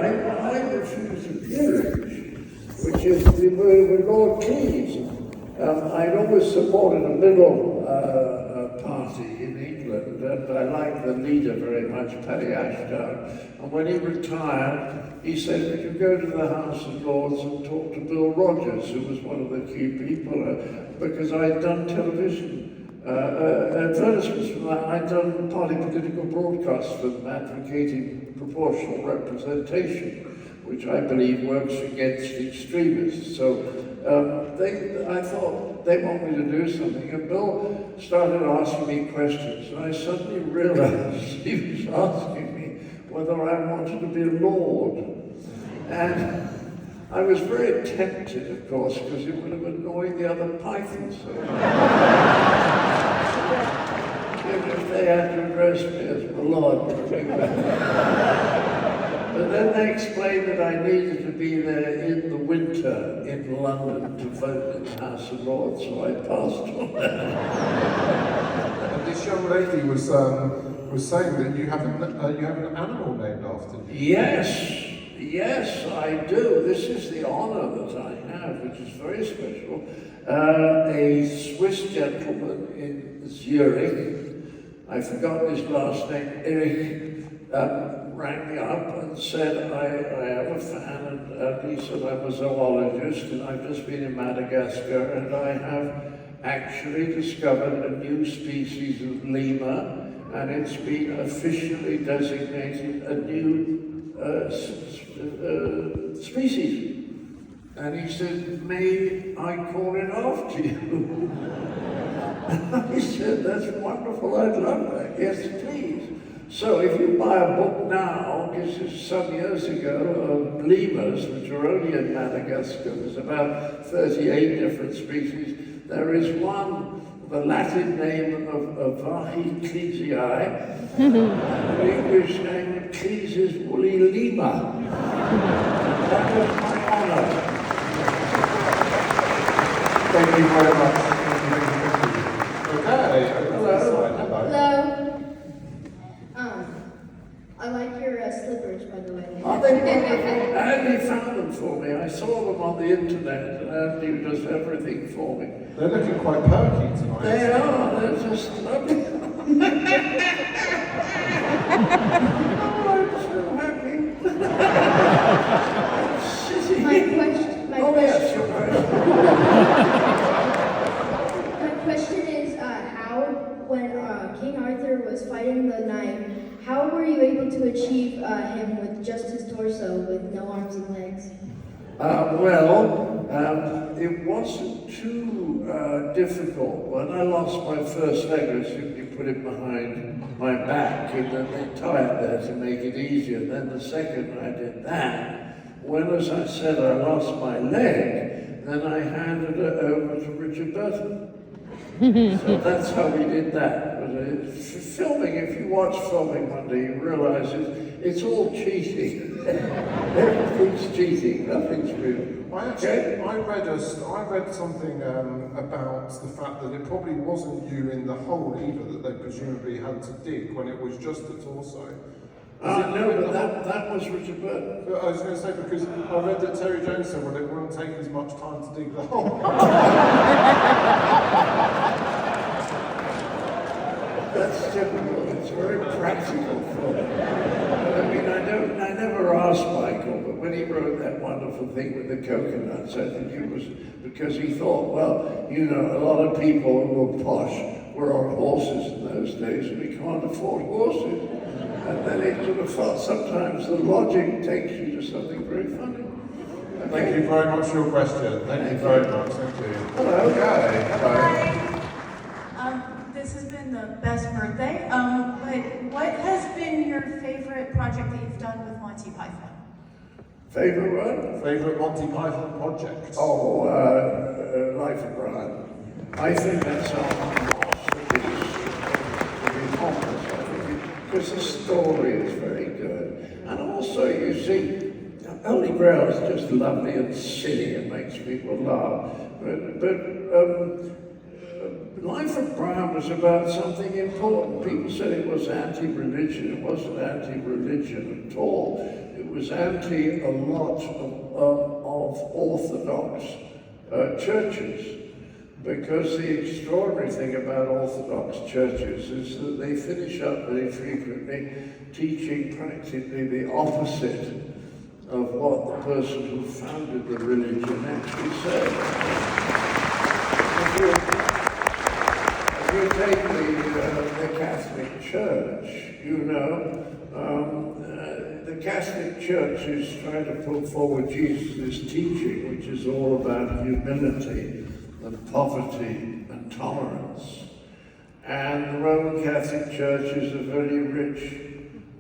I refused a peerage, which is with Lord Cleese. I'd always supported a middle party in England, and I liked the leader very much, Paddy Ashdown. And when he retired, he said, "Would you go to the House of Lords and talk to Bill Rogers, who was one of the key people?" Because I'd done television advertisements for that. I'd done party political broadcasts for them advocating proportional representation, which I believe works against extremists. So I thought they want me to do something, and Bill started asking me questions, and I suddenly realized he was asking me whether I wanted to be a lord. And I was very tempted, of course, because it would have annoyed the other Pythons. If they had to address me as my lord. But then they explained that I needed to be there in the winter in London to vote in the House of Lords, so I passed on that. And this young lady was saying that you have an animal named after you. Yes, I do. This is the honor that I have, which is very special. A Swiss gentleman in Zurich, I've forgotten his last name, Eric, rang me up and said, I am a fan, and he said I'm a zoologist, and I've just been in Madagascar, and I have actually discovered a new species of lemur, and it's been officially designated a new species. And he said, "May I call it after you?" I said, "That's wonderful, I'd love that. Yes, please." So if you buy a book now, this is some years ago, of lemurs, which are only in Madagascar, there's about 38 different species. There is one, the Latin name of Vahi Cleesii, and the English name of Cleese's woolly lemur. That was my honor. Thank you very much. Okay. Hello. I like your slippers, by the way. Are they wonderful? Andy found them for me. I saw them on the internet, and Andy does everything for me. They're looking quite perky tonight. They are. They're just lovely. Oh, I'm so happy. Yes, you're right. My question is, when King Arthur was fighting the knight, how were you able to achieve him with just his torso, with no arms and legs? It wasn't too difficult. When I lost my first leg, I simply put it behind my back, and then they tie it there to make it easier. Then the second I did that, when, as I said, I lost my leg, then I handed it over to Richard Burton. So that's how we did that. But filming, if you watch filming one day, you realize it's all cheating. Everything's cheating, nothing's real. I read something about the fact that it probably wasn't you in the hole either that they presumably had to dig when it was just the torso. No, but that was Richard Burton. I was going to say, because I read that Terry Jones said, well, it won't take as much time to dig the hole. That's typical. It's very practical for me. I mean, I never asked Michael, but when he wrote that wonderful thing with the coconuts, I think it was because he thought, well, you know, a lot of people who were posh were on horses in those days, and we can't afford horses. And then he sort of felt sometimes the logic takes you to something very funny. Thank you very much for your question. Thank you very much. Thank you. Hello. Okay. Hi. This has been the best birthday. But what has been your favorite project that you've done with Monty Python? Favorite one? Favorite Monty Python project? Oh, Life of Brian. I think that's our because the story is very good. And also, you see, Holy Grail is just lovely and silly. It makes people laugh. But Life of Brian was about something important. People said it was anti-religion. It wasn't anti-religion at all. It was anti a lot of Orthodox churches, because the extraordinary thing about Orthodox churches is that they finish up very frequently teaching practically the opposite of what the person who founded the religion actually said. If you take the Catholic Church, you know, the Catholic Church is trying to put forward Jesus' teaching, which is all about humility and poverty and tolerance. And the Roman Catholic Church is a very rich,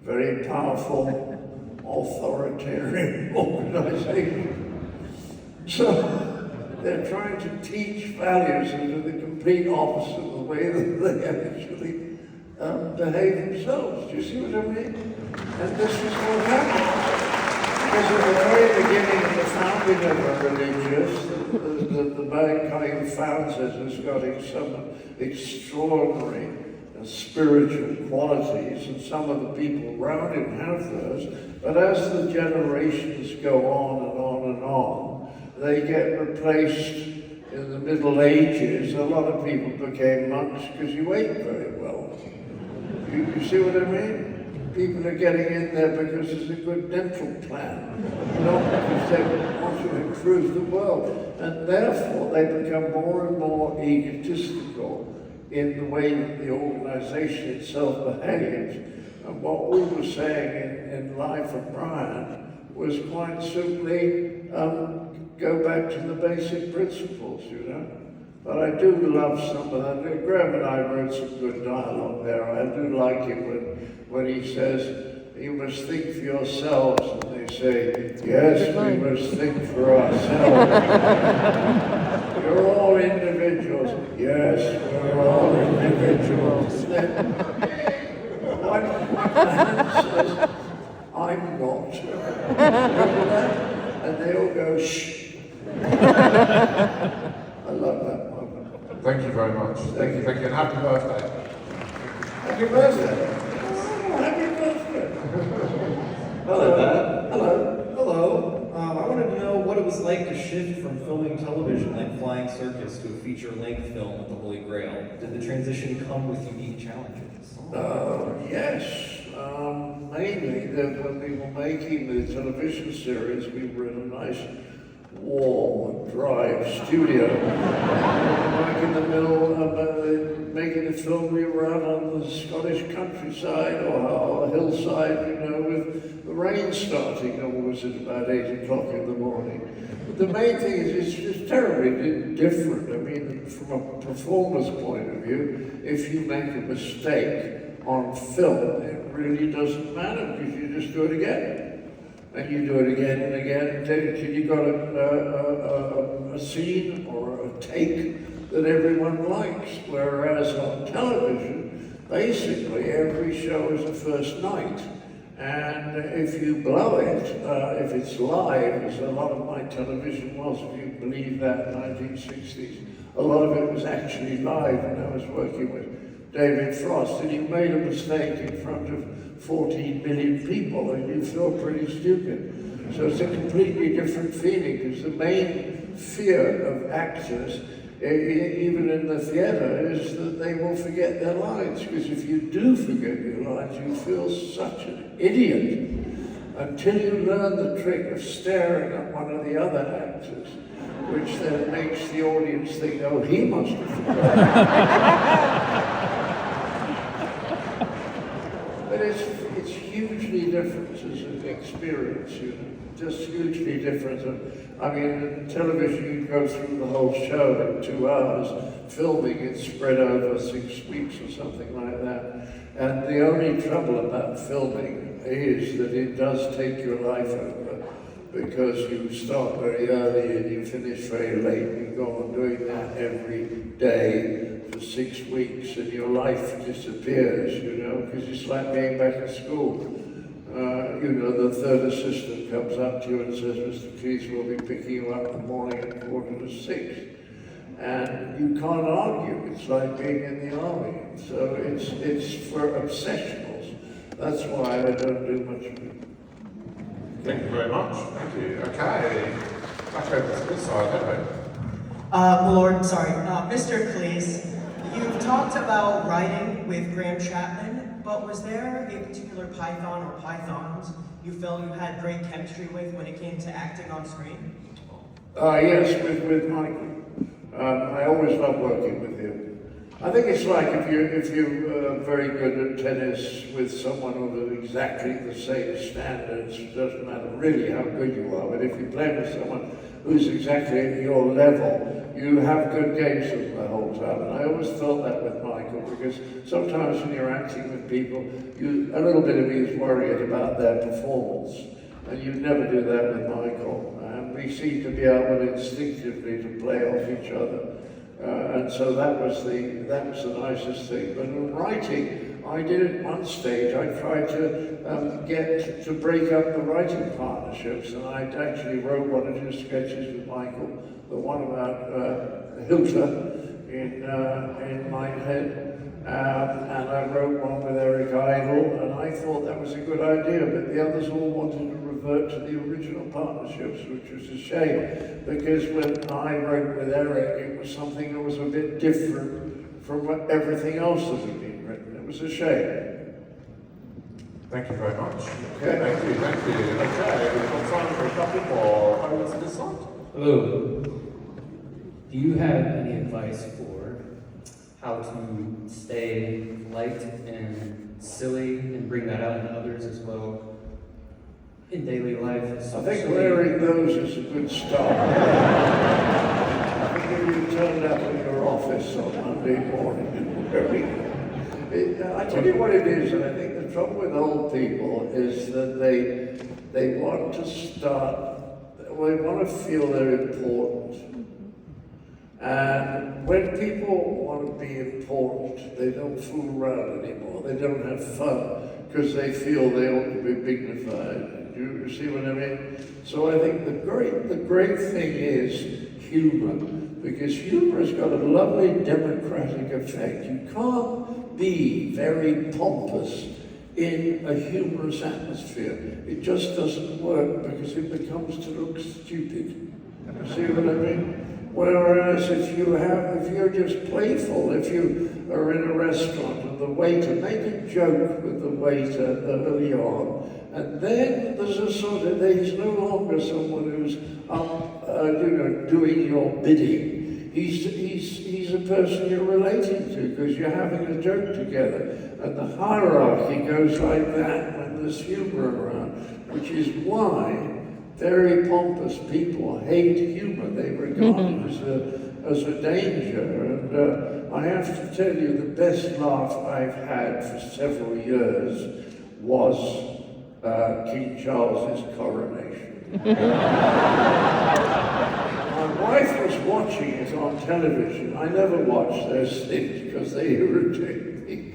very powerful, authoritarian organization. So they're trying to teach values that are the complete opposite of the way that they actually behave themselves. Do you see what I mean? And this is what happens. Because at the very beginning of the founding of a religious, the guy who founds it has got some extraordinary spiritual qualities, and some of the people around him have those. But as the generations go on and on and on, they get replaced. In the Middle Ages, a lot of people became monks because you ate very well. You see what I mean? People are getting in there because there's a good dental plan, not because they want to improve the world. And therefore, they become more and more egotistical in the way that the organization itself behaves. And what we were saying in Life of Brian was quite simply go back to the basic principles, you know. But I do love some of that. Graham and I wrote some good dialogue there. I do like it when he says, you must think for yourselves, and they say, yes, we must think for ourselves. You're all individuals. Yes, we're all individuals. Then one man says, I'm not. Remember that? And they all go, shh. I love that moment. Thank you very much. Thank you, and happy birthday. Happy birthday. Happy birthday. Hello, Pat. Hello. Hello. I wanted to know what it was like to shift from filming television like Flying Circus to a feature-length film with the Holy Grail. Did the transition come with unique challenges? Yes. Mainly that when we were making the television series, we were in a nice, warm, dry studio. Like in the middle of making a film, we were out on the Scottish countryside or hillside, you know, with the rain starting always at about 8 o'clock in the morning. But the main thing is it's just terribly different. I mean, from a performer's point of view, if you make a mistake on film, it really doesn't matter because you just do it again. And you do it again and again until you got a scene or a take that everyone likes. Whereas on television, basically every show is a first night. And if you blow it, if it's live, as a lot of my television was, if you believe that, 1960s, a lot of it was actually live when I was working with David Frost, and you made a mistake in front of 14 million people and you feel pretty stupid. So it's a completely different feeling, because the main fear of actors, even in the theater, is that they will forget their lines, because if you do forget your lines, you feel such an idiot until you learn the trick of staring at one of the other actors, which then makes the audience think, oh, he must have forgotten. But it's hugely different as an experience, you know, just hugely different. I mean, in television, you go through the whole show in 2 hours. Filming, it's spread over 6 weeks or something like that. And the only trouble about filming is that it does take your life over, because you start very early and you finish very late. You go on doing that every day for 6 weeks, and your life disappears, you know, because it's like being back at school. You know, the third assistant comes up to you and says, Mr. Cleese, we'll be picking you up in the morning at 5:45. And you can't argue. It's like being in the army. So it's for obsessionals. That's why I don't do much Thank you very much. Thank you. Okay. Back over to this side. Hello. Mr. Cleese, you've talked about writing with Graham Chapman, but was there a particular Python or Pythons you felt you had great chemistry with when it came to acting on screen? Yes, with Michael. I always love working with him. I think it's like if you're very good at tennis with someone who's exactly the same standards, it doesn't matter really how good you are, but if you play with someone who's exactly at your level, you have good games with them the whole time. And I always felt that with Michael, because sometimes when you're acting with people, a little bit of you is worried about their performance, and you never do that with Michael. And we seem to be able instinctively to play off each other. And so that was the nicest thing. But in writing, I did at one stage, I tried to get to break up the writing partnerships, and I actually wrote one or two sketches with Michael, the one about Hilter in Minehead, and I wrote one with Eric Idle, and I thought that was a good idea, but the others all wanted to revert to the original partnerships, which was a shame, because when I wrote with Eric, it was something that was a bit different from everything else that had been written. It was a shame. Thank you very much. Okay. Thank you. Okay, we've got time for a couple more. Over to this side. Hello. Do you have any advice for how to stay light and silly and bring that out in others as well in daily life? I think wearing those is a good start. I think if you turned up at your office on Monday morning, I tell you what it is, and I think the trouble with old people is that they want to want to feel they're important. And when people want to be important, they don't fool around anymore. They don't have fun because they feel they ought to be dignified. You see what I mean? So I think the great thing is humor, because humor has got a lovely democratic effect. You can't be very pompous in a humorous atmosphere. It just doesn't work because it becomes to look stupid. See what I mean? Whereas if you're just playful, if you are in a restaurant and the waiter, make a joke with the waiter early on, and then there's he's no longer someone who's doing your bidding. He's a person you're relating to because you're having a joke together. And the hierarchy goes like that when there's humor around, which is why very pompous people hate humor. They regard it as a danger. And I have to tell you, the best laugh I've had for several years was King Charles's coronation. My wife was watching it on television. I never watch those things because they irritate me.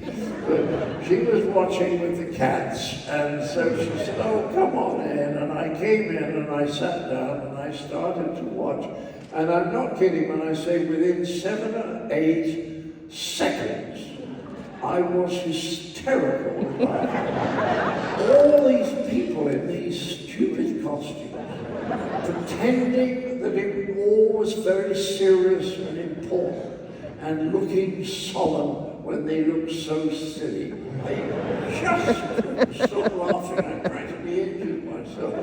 But she was watching with the cats, and so she said, "Oh, come on in." And I came in and I sat down and I started to watch. And I'm not kidding when I say within 7 or 8 seconds, I was hysterical with laughter. All these people in these stupid costumes, pretending that it all was very serious and important, and looking solemn when they looked so silly. I just couldn't stop laughing. I practically injured myself.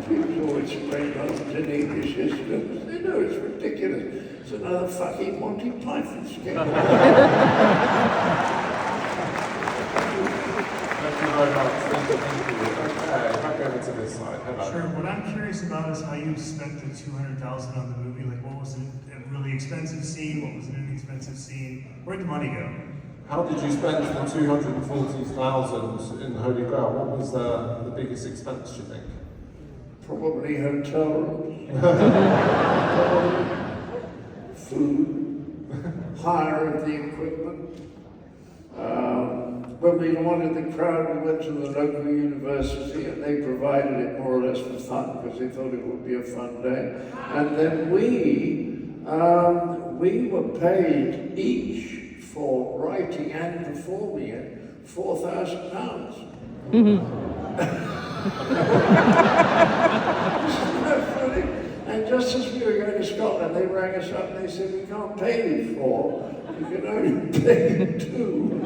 People always explain that in English history. They know it's ridiculous. It's another fucking Monty Python sketch. Thank you very much. Thank you. Okay, back over to this side. Hello. Sure. What I'm curious about is how you spent the $200,000 on the movie. Like, what was it a really expensive scene? What was an inexpensive scene? Where'd the money go? How did you spend the 240,000 in the Holy Grail? What was the biggest expense, do you think? Probably hotel rooms. Food. Hire of the equipment. When we wanted the crowd, we went to the local university and they provided it more or less for fun because they thought it would be a fun day. And then we were paid each for writing and performing it £4,000. Isn't that funny? And just as we were going to Scotland, they rang us up and they said, we can't pay you 4, you can only pay 2.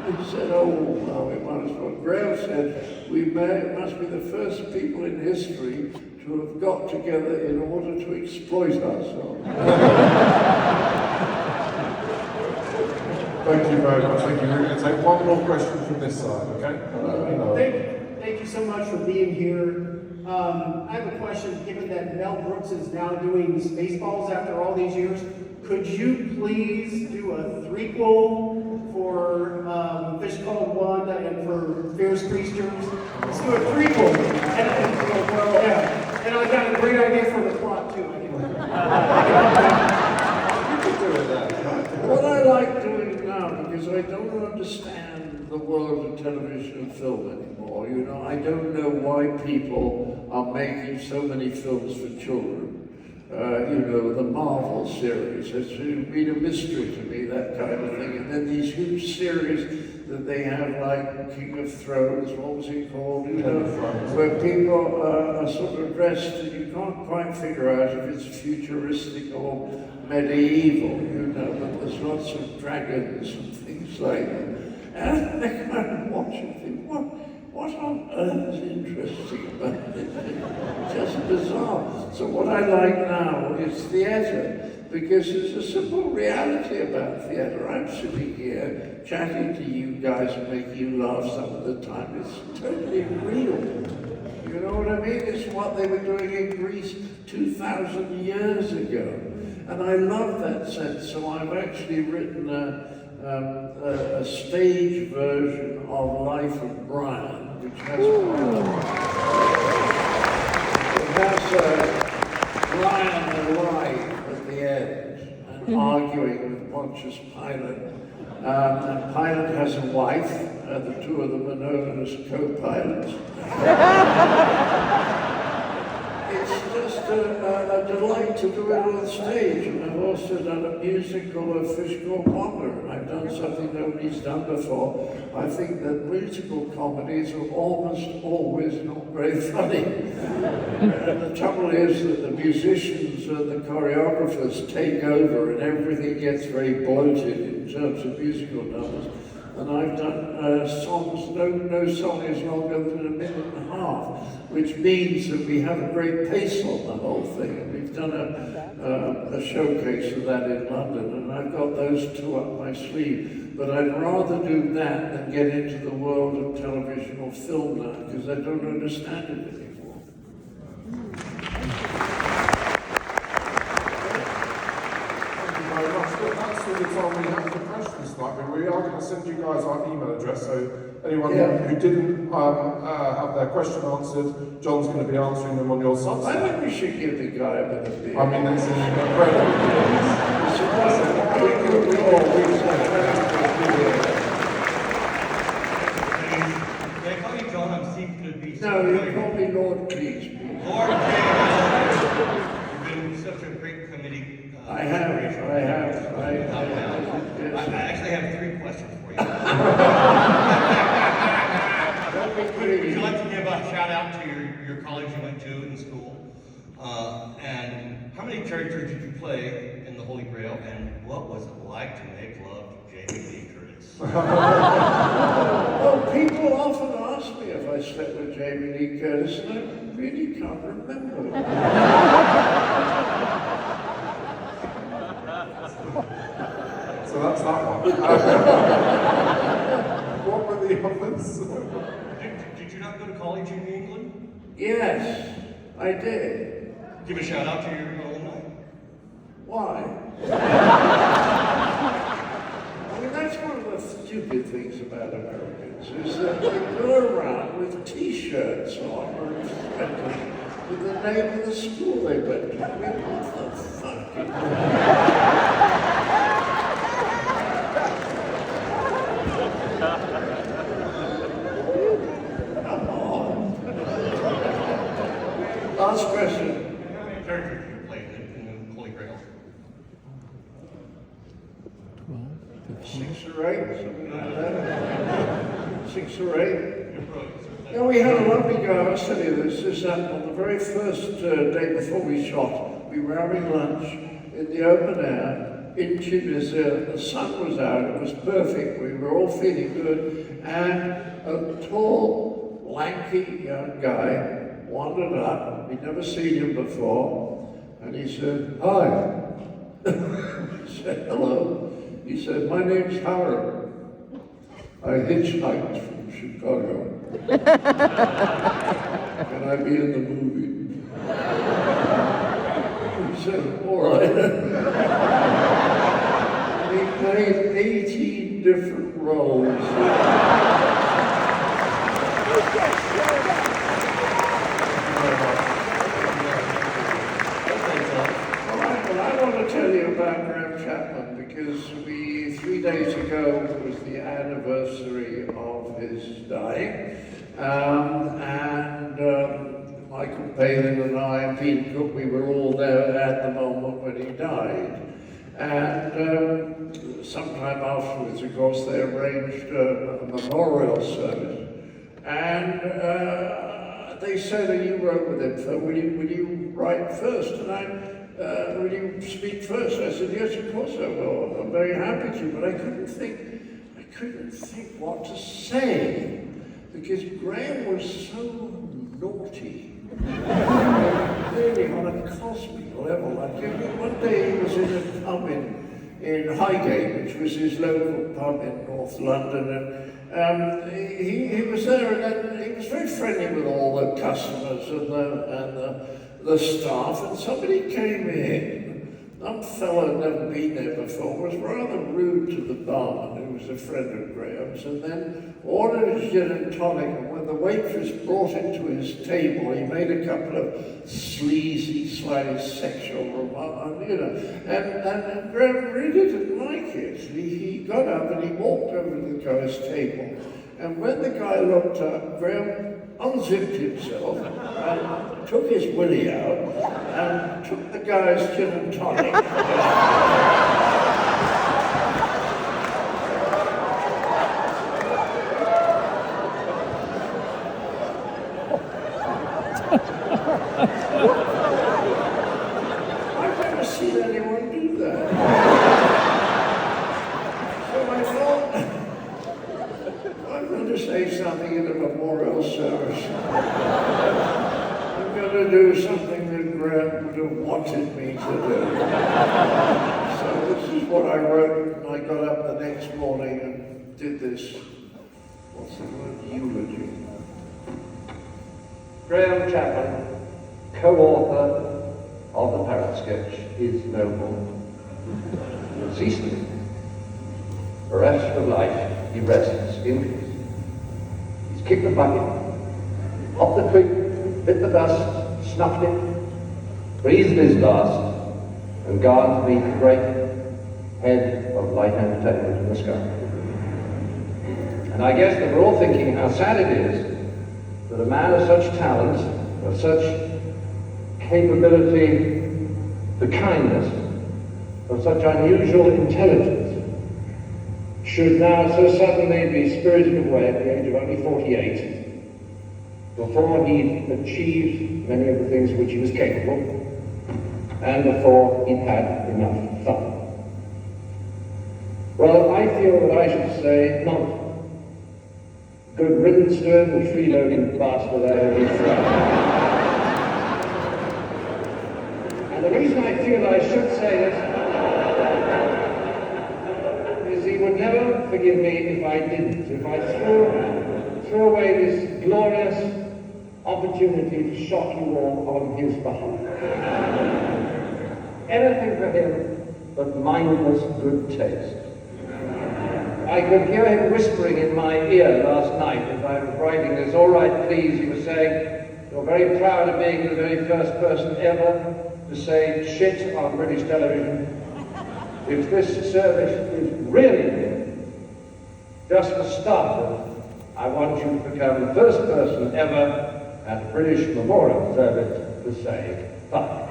He said, oh, well, we might as well. Grail said, must be the first people in history to have got together in order to exploit ourselves. Thank you very much. Thank you. We're going to take one more question from this side, okay? Thank you so much for being here. I have a question, given that Mel Brooks is now doing Spaceballs after all these years, could you please do a threequel for Fish Called Wanda and for Fierce Creatures? Let's do a threequel. And I got a great idea for the plot too. What I like doing now, because I don't understand the world of television and film anymore, you know, I don't know why people are making so many films for children. You know, the Marvel series, it's been a mystery to me, that kind of thing. And then these huge series that they have, like King of Thrones, what was it called? You know, where people are sort of dressed and you can't quite figure out if it's futuristic or medieval, you know, but there's lots of dragons and things like that. And I kind of watch and think, what on earth is interesting about this? It's just bizarre. So what I like now is theatre, because there's a simple reality about theatre. I'm sitting here chatting to you guys and making you laugh some of the time. It's totally real. You know what I mean? It's what they were doing in Greece 2,000 years ago. And I love that sense, so I've actually written a stage version of Life of Brian, which has Brian alive at the end and arguing with Pontius Pilate. And Pilate has a wife, the two of them are known as co-pilots. It's just a delight to do it on stage. And I've also done a musical of Fish Called Wanda. I've done something nobody's done before. I think that musical comedies are almost always not very funny. And the trouble is that the musicians and the choreographers take over and everything gets very bloated in terms of musical numbers. And I've done songs, no song is longer than a minute and a half, which means that we have a great pace on the whole thing. And we've done a showcase of that in London, and I've got those 2 up my sleeve. But I'd rather do that than get into the world of television or film now, because I don't understand it anymore. That's all the time we have for questions tonight, but we are going to send you guys our email address, so anyone who didn't have their question answered, John's going to be answering them on your site. I think we should give the guy with the beard. I mean, it's incredible. Can I call you John? I'm Steve. Could be No, you call me Lord Cleese. Lord Grail. You've been such a great committee. I actually have 3 questions for you. Would you like to give a shout out to your college you went to in school? And how many characters did you play in the Holy Grail? And what was it like to make love to Jamie Lee Curtis? Oh, people often ask me if I slept with Jamie Lee Curtis, and I really can't remember. So that's that one. What were the others? Did you not go to college in England? Yes, I did. Give a shout out to your alumni. Why? I mean, that's one of the stupid things about Americans, is that they go around with T-shirts on with the name of the school they went to. I mean, what the fuck? Last question. How many characters did you play in the Holy Grail? 6 or 8, something like that. 6 or 8. Yeah, we had a lovely go. I was telling you this happened on the very first day before we shot. We were having lunch in the open air in Tunisia. The sun was out, it was perfect. We were all feeling good. And a tall, lanky young guy wandered up. We'd never seen him before. And he said, "Hi." I said, "Hello." He said, "My name's Howard. I hitchhiked from Chicago. Can I be in the movie?" He said, "All right." And he played 18 different roles. I want to tell you about Graham Chapman because 3 days ago was the anniversary of his dying, and Michael Palin and I and Pete Cook, we were all there at the moment when he died. And sometime afterwards, of course, they arranged a memorial service, and they said, "You wrote with him, so will you write first?" And will you speak first? I said, "Yes, of course I will. I'm very happy to," but I couldn't think what to say, because Graham was so naughty. Really on a cosmic level. One day he was in a pub in Highgate, which was his local pub in North London, and he was there, and then he was very friendly with all the customers and the staff, and somebody came in. Some fellow had never been there before, was rather rude to the barman, who was a friend of Graham's, and then ordered his gin and tonic, and when the waitress brought it to his table, he made a couple of sleazy, slightly sexual remarks, and Graham really didn't like it. He got up and he walked over to the guy's table, and when the guy looked up, Graham unzipped himself and took his willy out and took the guy's gin and tonic. I've never seen anyone do that. So I thought, I'm going to say something in a memorial service. I'm going to do something that Graham would have wanted me to do. So this is what I wrote, and I got up the next morning and did this, what's the word, eulogy. Graham Chapman, co-author of the Parrot Sketch, is no more. He ceased to be. The rest of life he rests in peace. He's kicked the bucket, off the twig, bit the dust, snuffed it, breathed his last, and gone to meet the great head of light entertainment in the sky. And I guess that we're all thinking how sad it is that a man of such talent, of such capability for kindness, of such unusual intelligence, should now so suddenly be spirited away at the age of only 48, before he'd achieved many of the things of which he was capable, and before he'd had enough fun. Well, I feel that I should say not. Good riddance to him, the freeloading bastard out of his friend. And the reason I feel I should say this is he would never forgive me if I didn't, if I threw away this glorious opportunity to shock you all on his behalf. Anything for him but mindless good taste. I could hear him whispering in my ear last night as I was writing this. "All right, Cleese," he was saying, "you're very proud of being the very first person ever to say shit on British television. If this service is really just for starters, I want you to become the first person ever at the British Memorial Service to say fuck."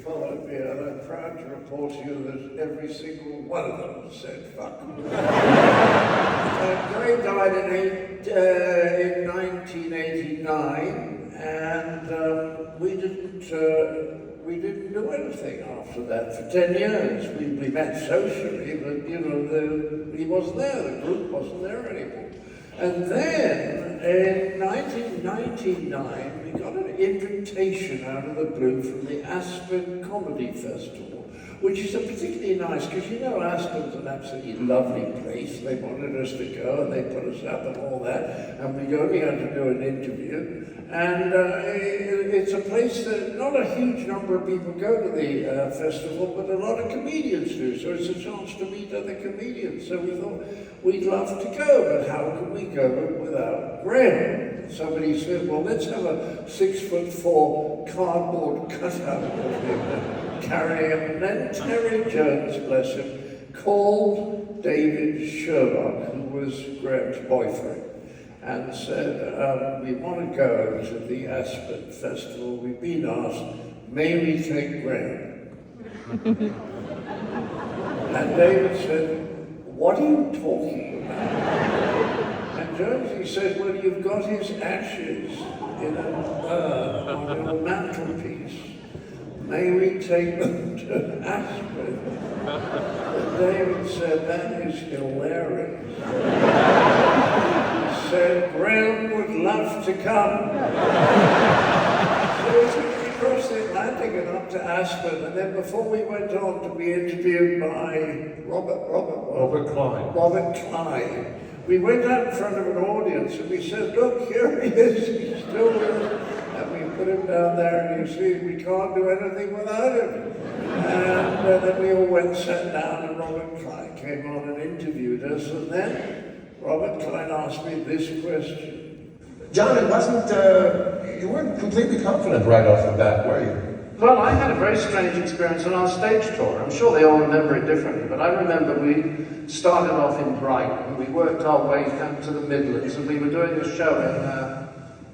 followed me, and I'm proud to report to you that every single one of them said fuck. Gray died in 1989, and we didn't do anything after that for 10 years. We met socially, but you know, he wasn't there, the group wasn't there anymore. And then in 1999, we got an invitation out of the blue from the Aspen Comedy Festival, which is a particularly nice, because you know Aspen's an absolutely lovely place. They wanted us to go, and they put us up and all that, and we only had to do an interview. And it's a place that not a huge number of people go to the festival, but a lot of comedians do, so it's a chance to meet other comedians. So we thought we'd love to go, but how can we go without Graham? Somebody said, well, let's have a 6'4" cardboard cutout of him carrying him. And then Terry Jones, bless him, called David Sherlock, who was Graham's boyfriend, and said, we want to go to the Aspen Festival. We've been asked, may we take Graham? And David said, what are you talking about? And Jonesy said, well, you've got his ashes in a urn on your mantelpiece. May we take them to Aspen? And David said, that is hilarious. He said, Graham would love to come. So we crossed the Atlantic and up to Aspen, and then before we went on to be interviewed by Robert Klein, we went out in front of an audience and we said, look, here he is, he's still with us. And we put him down there, and you see, we can't do anything without him. And then we all went and sat down, and Robert Klein came on and interviewed us, and then Robert Klein asked me this question. John, it wasn't, you weren't completely confident right off the bat, were you? Well, I had a very strange experience on our stage tour. I'm sure they all remember it differently, but I remember we started off in Brighton, we worked our way down to the Midlands, and we were doing a show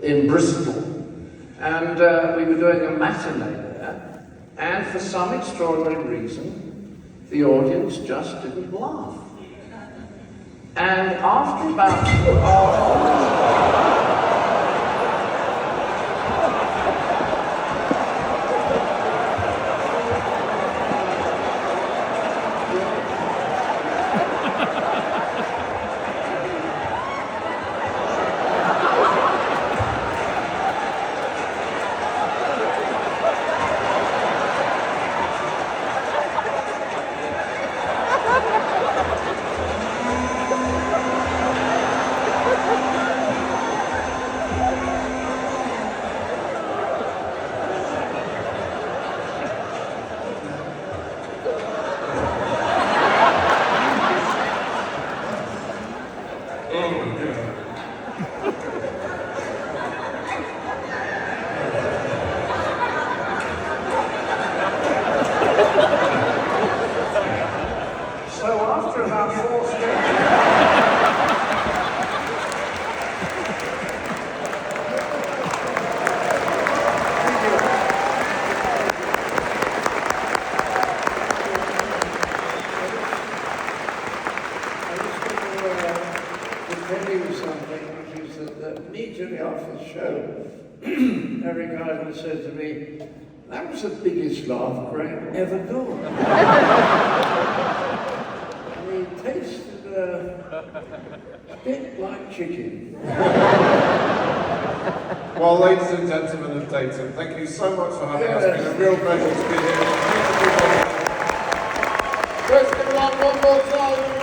in Bristol. And we were doing a matinee there, and for some extraordinary reason, the audience just didn't laugh. And after about... Immediately after the show, Eric Idle said to me, that was the biggest laugh Graham ever got. And he tasted a bit like chicken. Well, ladies and gentlemen of Dayton, thank you so much for having us. It's been a real pleasure to be here. Let's give it up one more time.